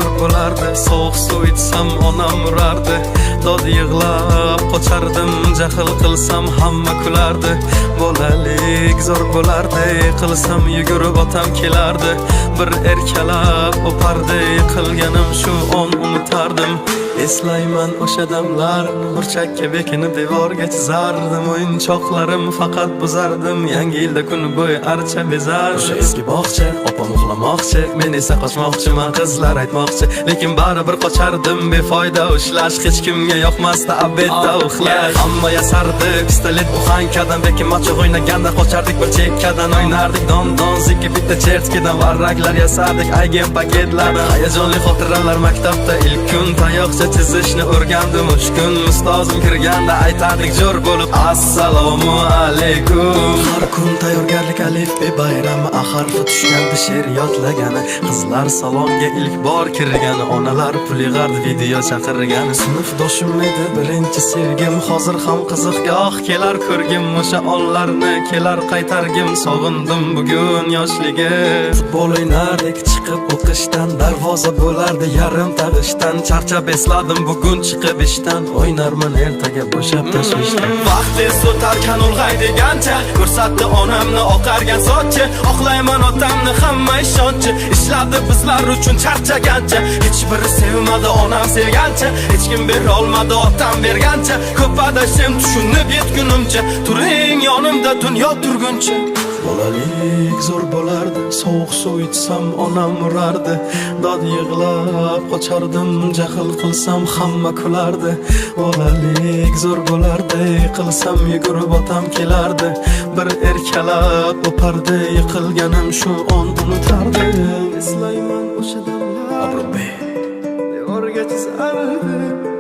zo'r bo'lardi. Sovuq suv ichsam onam urardi. Dod yig'lab qochardim, jahl qilsam hamma kulardi. Bolalik zo'r bo'lardi, qilsam yugurib otam kelardi. Bir erkalab o'pardi, qilganim shu on unutardim. Eslayman o'sha damlar, burchakka bekinib devorga chizardim. O'yinchoqlarim faqat buzardim, yangi yilda kun bo'yi archa bezar. O'sha eski bog'cha, opam uxlamoqchi, men esa qochmoqchiman, qizlar aytmoqchi. Lekin baribir qochardim, befoyda ushlash, hech kimga yoqmasdi abedda uxlash. Hamma yasardi, pistolet buxankadan, bekin macho o'ynaganda qochardik bir chekkadan. O'ynardik don zikki bitta chertkidan, varraklar yasardik aygen paketlardan. Hayajonli xotiralar maktabda ilk kun, tayoqcha chizishni o'rgandim 3 kun. Ustozim kirganda aytardik jo'r bo'lib assalomu alaykum. Har kun tayyorgarlik alif be bayrami, harfi tushganda she'r yodlagani. Qizlar salonga ilk bor kirgani, onalar pul yig'ardi, video chaqirgani. Sinfdoshim edi birinchi sevgim, hozir ham qiziqgoh kelar ko'rgim. O'sha onlarni kelar qaytargim, sog'indim bugun yoshligim. Futbol o'ynardik chiqib o'qishdan, darvoza bo'lardi yarim tag'ishdan. Charchab esladim bugun chiqib ishdan, o'ynarman ertaga bo'shab tashvishdan. Vaqt tez o'tarkan ulg'ay degancha, ko'rsatdi onamni oqargan sochi. Oqlayman otamni hamma ishonchi, ishladi bizlar uchun charchagancha. Hech biri sevmadi onam sevgancha, hech kim bera olmadi otam bergancha. Ko'p adashim tushunib yetgunimcha, turing yonimda dunyo turguncha. Bolalik zo'r bo'lardi, sovuq suv ichsam onam urardi. Dod yig'lab qochardim, jahl qilsam hamma kulardi. Bolalik zo'r bo'lardi, qilsam yugurib otam kelardi. Bir erkalab o'pardi, yiqilganim shu on unutardi. Eslayman o'sha damlar, devorga chizardi.